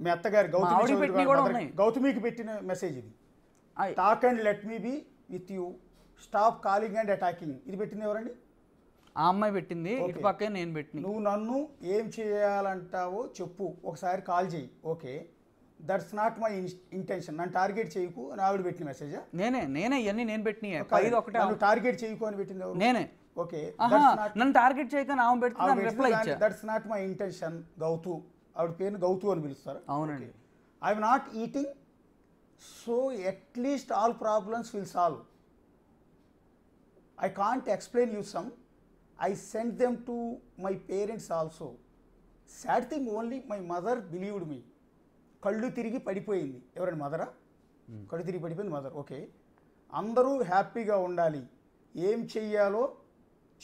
మీ అత్తగారి గౌతమికి పెట్టిన మెసేజ్ ఇది. Talk and let me be with you, stop calling and attacking. ఇది పెట్టింది ఎవరండి? ఆ అమ్మాయి పెట్టింది, ఇటు పక్కే నేను పెట్టింది. నువ్వు నన్ను ఏం చేయాలంటావో చెప్పు, ఒకసారి కాల్ చేయి. Okay, that's not my intention, నన్ను టార్గెట్ చేయకు అని ఆవిడ పెట్టిన మెసేజా? నేనే ఇవన్నీ నేను పెట్టిన. టార్గెట్ చేయకు అని పెట్టింది ఎవరు? నేనే. ఓకే, నన్ను టార్గెట్ చేయకని ఆమె పెడుతుంది, రిప్లై ఇచ్చా. That's not my intention Gouthu. ఆవిడ పేరుని గౌతు అని పిలుస్తారు. అవునండి. I'm not eating, so at least all problems will solve. I can't explain you some, I sent them to my parents also. Sad thing only, my mother believed me. కళ్ళు తిరిగి పడిపోయింది. ఎవరండి? మదరా? కళ్ళు తిరిగి పడిపోయింది మదర్. ఓకే, అందరూ హ్యాపీగా ఉండాలి, ఏం చెయ్యాలో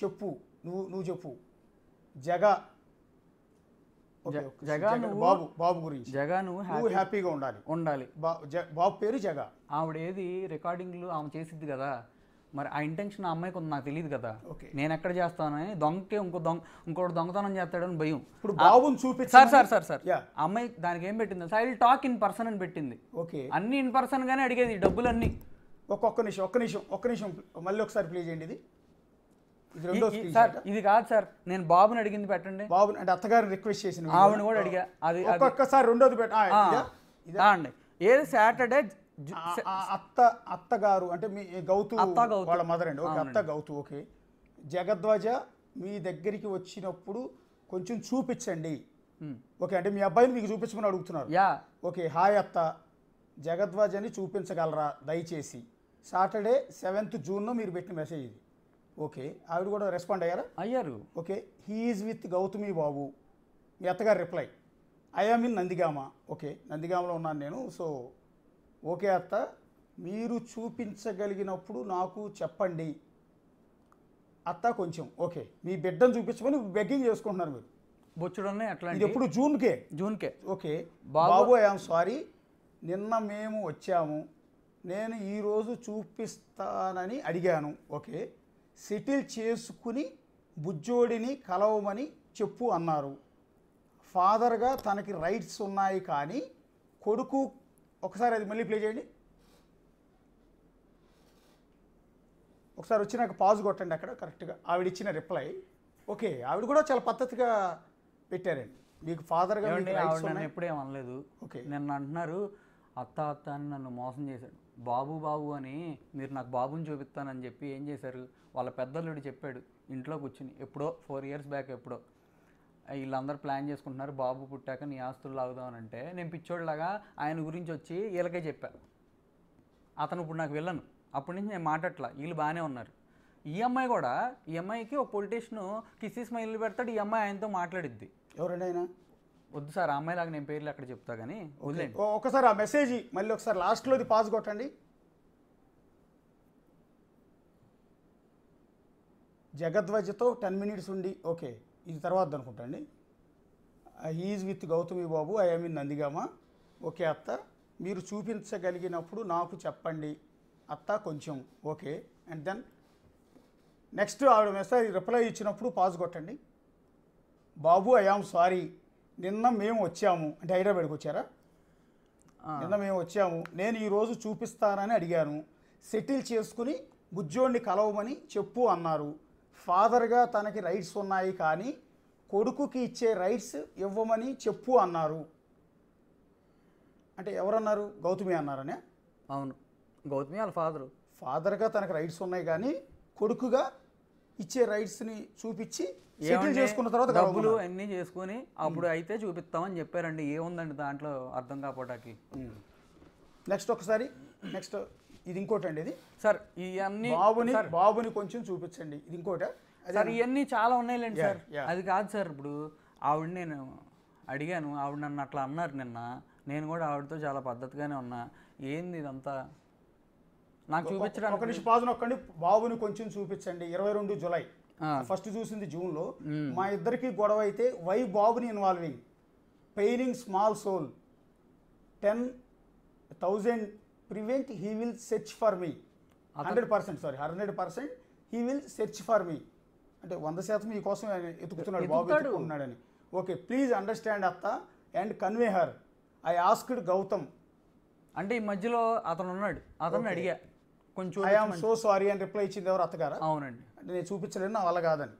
చెప్పు, నువ్వు చెప్పు. బాబు గురించి నువ్వు హ్యాపీగా ఉండాలి. బాబు పేరు జగా. ఆవిడ ఏది రికార్డింగ్లు ఆమె చేసిద్ది కదా, మరి ఆ ఇంటెన్షన్ ఆ అమ్మాయికి ఉంది, నాకు తెలియదు కదా. నేను ఎక్కడ చేస్తానని, దొంగకే ఇంకోటి దొంగతనం చేస్తాడని భయం. ఇప్పుడు బాబుని చూపించారు సార్ అమ్మాయి దానికి ఏం పెట్టింది? I will talk in person అని పెట్టింది. ఓకే, అన్ని ఇన్ పర్సన్ గానే అడిగేది డబ్బులు అన్ని. ఒక్క నిమిషం మళ్ళీ ఒకసారి ప్లే చేయండి. సార్ ఇది కాదు సార్, నేను బాబుని అడిగింది పెట్టండి. బాబు అంటే అత్తగారిని రిక్వెస్ట్ చేసిన ఆవిడ కూడా అడిగా. అది ఒక్కొక్కసారి రెండోది అండి. ఏది సాటర్డే అత్తగారు అంటే మీ గౌతు వాళ్ళ మదర్ అండి. ఓకే, అత్త గౌతు. ఓకే, జగద్వాజ మీ దగ్గరికి వచ్చినప్పుడు కొంచెం చూపించండి. ఓకే, అంటే మీ అబ్బాయిని మీకు చూపించమని అడుగుతున్నారు. ఓకే, హాయ్ అత్త, జగద్వాజని చూపించగలరా దయచేసి? సాటర్డే 7th June మీరు పెట్టిన మెసేజ్ ఇది. ఓకే, ఆవిడ కూడా రెస్పాండ్ అయ్యారు. Okay, he is with Gautami బాబు. మీ అత్తగారు reply, I am in Nandigama. Okay, నందిగామలో ఉన్నాను నేను. సో ఓకే అత్త, మీరు చూపించగలిగినప్పుడు నాకు చెప్పండి అత్త కొంచెం. ఓకే, మీ బిడ్డను చూపించమని బెగ్గింగ్ చేసుకుంటున్నారు మీరు. బొచ్చుడున్నాయి అట్లా. ఇది ఎప్పుడు? జూన్కే. ఓకే, బాబు ఐ యామ్ సారీ, నిన్న మేము వచ్చాము, నేను ఈరోజు చూపిస్తానని అడిగాను. ఓకే, సెటిల్ చేసుకుని బుజ్జోడిని కలవమని చెప్పు అన్నారు. ఫాదర్గా తనకి రైట్స్ ఉన్నాయి కానీ కొడుకు. ఒకసారి అది మళ్ళీ ప్లే చేయండి. ఒకసారి వచ్చినాక పాజ్ కొట్టండి అక్కడ కరెక్ట్గా ఆవిడ ఇచ్చిన రిప్లై. ఓకే, ఆవిడ కూడా చాలా పద్ధతిగా పెట్టారండి. మీకు ఫాదర్గా నన్ను ఎప్పుడేం అనలేదు. ఓకే, నన్ను అంటున్నారు అత్త అని నన్ను మోసం చేశాడు. బాబు అని మీరు నాకు బాబుని చూపిస్తానని చెప్పి ఏం చేశారు? వాళ్ళ పెద్దల్లుడు చెప్పాడు ఇంట్లో కూర్చుని, ఎప్పుడో 4 years బ్యాక్ ఎప్పుడో. వీళ్ళందరూ ప్లాన్ చేసుకుంటున్నారు, బాబు పుట్టాక నీ ఆస్తులు లాగుదామని. అంటే నేను పిచ్చోడిలాగా ఆయన గురించి వచ్చి వీళ్ళకే చెప్పాను. అతను ఇప్పుడు నాకు వెళ్ళను. అప్పటి నుంచి నేను మాట్లాడట్లా, వీళ్ళు బాగానే ఉన్నారు. ఈ అమ్మాయి కూడా, ఈ అమ్మాయికి ఒక పొలిటీషియన్ కిస్సీ స్మైల్ పెడతాడు, ఈ అమ్మాయి ఆయనతో మాట్లాడిద్ది. ఎవరండి ఆయన? వద్దు సార్, ఆ అమ్మాయి లాగా నేను పేర్లు అక్కడ చెప్తా కానీ వదిలేండి. ఒకసారి ఆ మెసేజ్ మళ్ళీ ఒకసారి లాస్ట్లోది పాజ్ కొట్టండి. జగద్వాజతో 10 minutes ఉండి. ఓకే, ఇది తర్వాత అనుకుంటా అండి. హీఈస్ విత్ గౌతమి బాబు, I am in Nandigama. Okay అత్త, మీరు చూపించగలిగినప్పుడు నాకు చెప్పండి అత్త కొంచెం. ఓకే, అండ్ దెన్ నెక్స్ట్ ఆవిడ మెసేజ్ రిప్లై ఇచ్చినప్పుడు పాజ్ కొట్టండి. బాబు ఐ యామ్ సారీ, నిన్న మేము వచ్చాము. అంటే హైదరాబాద్కి వచ్చారా? నిన్న మేము వచ్చాము, నేను ఈరోజు చూపిస్తానని అడిగాను. సెటిల్ చేసుకుని బుజ్జోడిని కలవమని చెప్పు అన్నారు. ఫాదర్గా తనకి రైట్స్ ఉన్నాయి కానీ కొడుకుకి ఇచ్చే రైట్స్ ఇవ్వమని చెప్పు అన్నారు. అంటే ఎవరన్నారు? గౌతమి అన్నారనే. అవును, గౌతమి వాళ్ళ ఫాదర్గా తనకు రైట్స్ ఉన్నాయి కానీ కొడుకుగా ఇచ్చే రైట్స్ని చూపించి సెటిల్ చేసుకున్న తర్వాత డబ్బులు అన్నీ చేసుకుని అప్పుడు అయితే చూపిస్తామని చెప్పారండి. ఏముందండి దాంట్లో అర్థం కాపోటానికి. నెక్స్ట్ ఒకసారి నెక్స్ట్ ఇది ఇంకోటి అండి. ఇది సార్ ఇవన్నీ బాబుని కొంచెం చూపించండి. ఇది ఇంకోట సార్, ఇవన్నీ చాలా ఉన్నాయిలేండి సార్. అది కాదు సార్, ఇప్పుడు ఆవిడ నేను అడిగాను, ఆవిడ నన్ను అట్లా అన్నారు నిన్న. నేను కూడా ఆవిడతో చాలా పద్ధతిగానే ఉన్నా. ఏంది ఇదంతా నాకు చూపించడానికి? ఒక నిమిషం పాజ్ నొక్కండి. బాబుని కొంచెం చూపించండి. 22 July ఫస్ట్ చూసింది జూన్లో. మా ఇద్దరికి గొడవ అయితే వై బాబుని involving, paining small soul, 10,000 prevent, he will search for me 100%. He will search for me అంటే 100% మీకోసం ఎతుకుతున్నాడు బాబు, ఎత్తుకున్నాడని. ఓకే, ప్లీజ్ అండర్స్టాండ్ అత్త, and convey her. I asked Gautam. అంటే ఈ మధ్యలో అతను ఉన్నాడు, అతను అడిగా కొంచెం ఐ ఆమ్ సో సారీ అని రిప్లై ఇచ్చింది ఎవరు? అత్తగారా? అవునండి. అంటే నేను చూపించలేను, నా వల్ల కాదని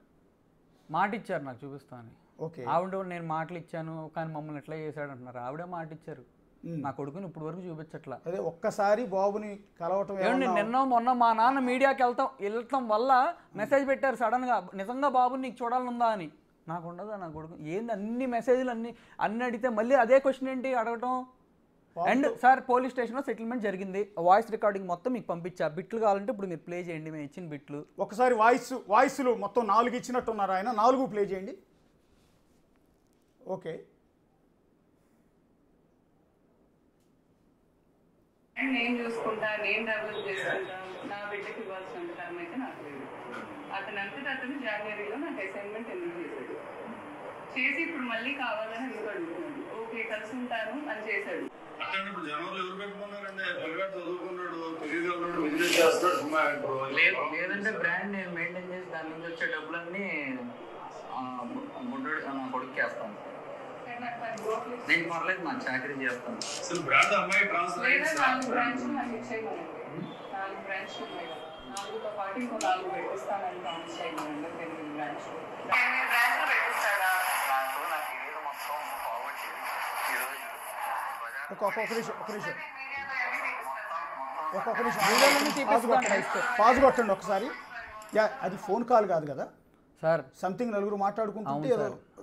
మాట ఇచ్చారు నాకు చూపిస్తాను. ఓకే. ఆవిడ నేను మాటలు ఇచ్చాను కానీ మమ్మల్ని ఎట్లా చేశాడు అంటున్నారు. ఆవిడే మాట ఇచ్చారు, నా కొడుకుని ఇప్పుడు వరకు చూపించట్లా. అదే ఒక్కసారి బాబుని కలవటం. ఏమండి నిన్న మొన్న మా నాన్న మీడియాకి వెళ్ళటం వల్ల మెసేజ్ పెట్టారు సడన్గా, నిజంగా బాబుని నీకు చూడాలనుందా అని. నాకు ఉండదా నా కొడుకు? ఏంది అన్ని మెసేజ్లు అన్ని అడిగితే మళ్ళీ అదే క్వశ్చన్ ఏంటి అడగటం? అండ్ సార్ పోలీస్ స్టేషన్లో సెటిల్మెంట్ జరిగింది, వాయిస్ రికార్డింగ్ మొత్తం మీకు పంపించా. బిట్లు కావాలంటే ఇప్పుడు మీరు ప్లే చేయండి, మేము ఇచ్చిన బిట్లు. ఒకసారి వాయిస్లు మొత్తం 4 ఇచ్చినట్టున్నారు ఆయన, 4 ప్లే చేయండి. ఓకే. నేను చూసుకుంటా, నేను డెవలప్ చేసుకుంటా, నా బిడ్డకి ఇవ్వాల్సిన టర్మ్ అయితే నాకు లేదు. అతను జనవరిలో నాకు అసైన్మెంట్ ఎందుకు చేశాడు, చేసి ఇప్పుడు మళ్ళీ కావాలని ఎందుకు అడుగుతున్నాడు. ఓకే కలిసి ఉంటాను అని చేశాడు. లేదంటే బ్రాండ్ నేను మెయింటైన్ చేసి దాని నుంచి వచ్చే డబ్బులన్నీ బుడ్డోడు నా కొడుకు వేస్తాను. నేను పర్లేదు నా చాకరీ చేస్తాను. 4 బ్రాంచ్లు నాకు ఇచ్చేయమనండి. 4 బ్రాంచ్లు ఉన్నాయి, 4తో పాటు ఇంకో 4 పెట్టిస్తానని ప్రామిస్ చేయమనండి. 8 బ్రాంచ్లు పెట్టిస్తాడా? పాజ్ కొట్టండి ఒకసారి. అది ఫోన్ కాల్ కాదు కదా సార్, సంథింగ్ నలుగురు మాట్లాడుకుంటుంటే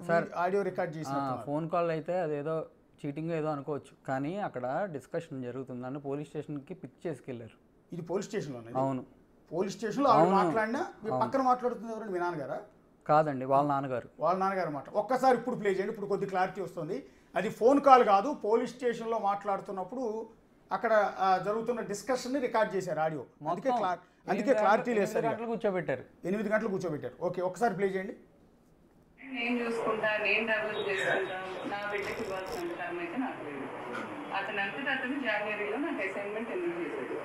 సార్ ఆడియో రికార్డ్ చేసి ఫోన్ కాల్ అయితే అదేదో చీటింగ్ ఏదో అనుకోవచ్చు, కానీ అక్కడ డిస్కషన్ జరుగుతుంది అని పోలీస్ స్టేషన్కి పిక్ చేసుకెళ్ళారు. ఇది పోలీస్ స్టేషన్లో? అవును, పోలీస్ స్టేషన్లో మాట్లాడినా పక్కన మాట్లాడుతుంది ఎవరండి? మీ నాన్నగారా? కాదండి, వాళ్ళ నాన్నగారు. వాళ్ళ నాన్నగారు మాట. ఒక్కసారి ఇప్పుడు ప్లే చేయండి, ఇప్పుడు కొద్ది క్లారిటీ వస్తుంది. అది ఫోన్ కాల్ కాదు, పోలీస్ స్టేషన్లో మాట్లాడుతున్నప్పుడు అక్కడ జరుగుతున్న డిస్కషన్ రికార్డ్ చేశారు ఆడియో. అందుకే క్లారిటీ లేదు సార్. 8 గంటలు కూర్చోబెట్టారు. 8 గంటలు కూర్చోబెట్టారు. ఓకే, ఒకసారి ప్లే చేయండి. నేను చూసుకుంటా, నేను డెవలప్ చేసుకుంటా, నా బిడ్డకి ఇవ్వాల్సిన టర్మ్ అయితే నాకు లేదు. అతను జనవరిలో నాకు అసైన్మెంట్ ఎందుకు చేశాడు,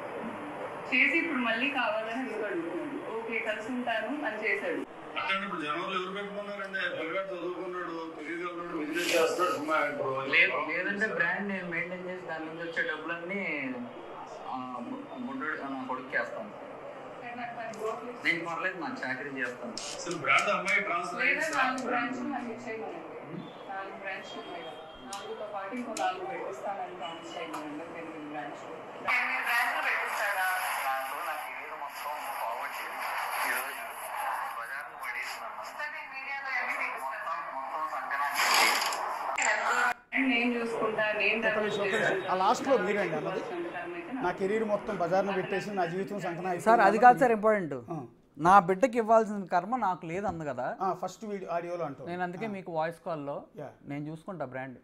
చేసి ఇప్పుడు మళ్ళీ కావాలని ఎందుకు అడుగుతున్నాడు. ఓకే కలిసి ఉంటాను అని చేశాడు. లేదంటే బ్రాండ్ నేను మెయింటైన్ చేసి దాని నుంచి వచ్చే డబ్బులన్నీ బుడ్డోడు నా కొడుకు వేస్తాను. నేను పర్లేదు నా చాకరీ చేస్తాను. 4 బ్రాంచ్లు నాకు ఇచ్చేయమనండి. 4 బ్రాంచ్లు ఉన్నాయి, 4తో పాటు ఇంకో 4 పెట్టిస్తానని ప్రామిస్ చేయమనండి. 8 బ్రాంచ్లు పెట్టిస్తాడా? నేను చూసుకుంటా, నేను ఆ లాస్ట్లో మీరండి అన్నది, నా కెరీర్ మొత్తం బజార్ను పెట్టేసి నా జీవితం సంకనా. సార్ అది కాదు సార్ ఇంపార్టెంట్, నా బిడ్డకి ఇవ్వాల్సిన కర్మ నాకు లేదు అంది కదా ఫస్ట్ ఆడియోలో అంటూ. నేను అందుకే మీకు వాయిస్ కాల్లో నేను చూసుకుంటా బ్రాండ్.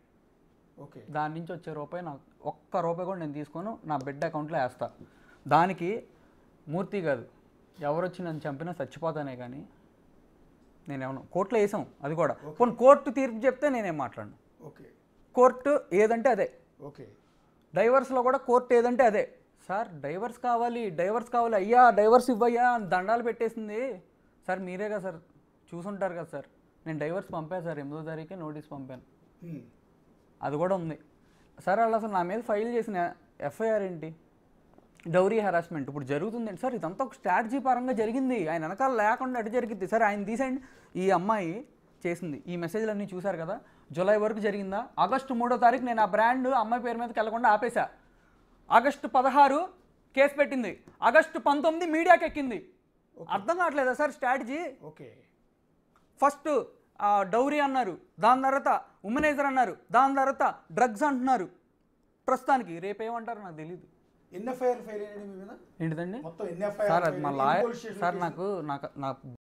ఓకే, దాని నుంచి వచ్చే రూపాయి నాకు ₹1 కూడా నేను తీసుకొని నా బిడ్డ అకౌంట్లో వేస్తా. దానికి మూర్తి కాదు, ఎవరు వచ్చి నన్ను చంపినా చచ్చిపోతానే కానీ నేనేమన్నా కోర్టులో వేసాం. అది కూడా కొన్ని కోర్టు తీర్పు చెప్తే నేనేం మాట్లాడను. ఓకే, కోర్టు ఏదంటే అదే. ఓకే, డైవర్స్లో కూడా కోర్టు ఏదంటే అదే. సార్ డైవర్స్ కావాలి అయ్యా డైవర్స్ ఇవ్వయ్యా అని దండాలు పెట్టేసింది సార్. మీరే కదా సార్ చూసుంటారు కదా సార్. నేను డైవర్స్ పంపాను సార్, 8వ తారీఖే నోటీస్ పంపాను. అది కూడా ఉంది సార్. వాళ్ళు అసలు నా మీద ఫైల్ చేసిన ఎఫ్ఐఆర్ ఏంటి? డౌరీ హెరాస్మెంట్ ఇప్పుడు జరుగుతుందండి సార్. ఇదంతా ఒక స్ట్రాటజీ పరంగా జరిగింది, ఆయన వెనకాల లేకుండా అటు జరిగింది సార్. ఆయన తీసేయండి. ఈ అమ్మాయి చేసింది ఈ మెసేజ్లన్నీ చూశారు కదా, జూలై వరకు జరిగిందా? ఆగస్టు 3వ తారీఖు నేను ఆ బ్రాండ్ అమ్మాయి పేరు మీదకి వెళ్ళకుండా ఆపేశా. ఆగస్టు 16 కేసు పెట్టింది, ఆగస్టు 19 మీడియాకి ఎక్కింది. అర్థం కావట్లేదా sir strategy? Okay, first dowry అన్నారు, దాని తర్వాత ఉమెనైజర్ అన్నారు, దాని తర్వాత డ్రగ్స్ అంటున్నారు. ప్రస్తుతానికి రేపు ఏమంటారు నాకు తెలియదు. ఎన్ఎఫ్ఐఆర్ ఫైల్ అయ్యండి మీ మీద ఏంటిదండి మొత్తం ఎన్ఎఫ్ఐఆర్ సార్? అది మా లాయర్ సార్ నాకు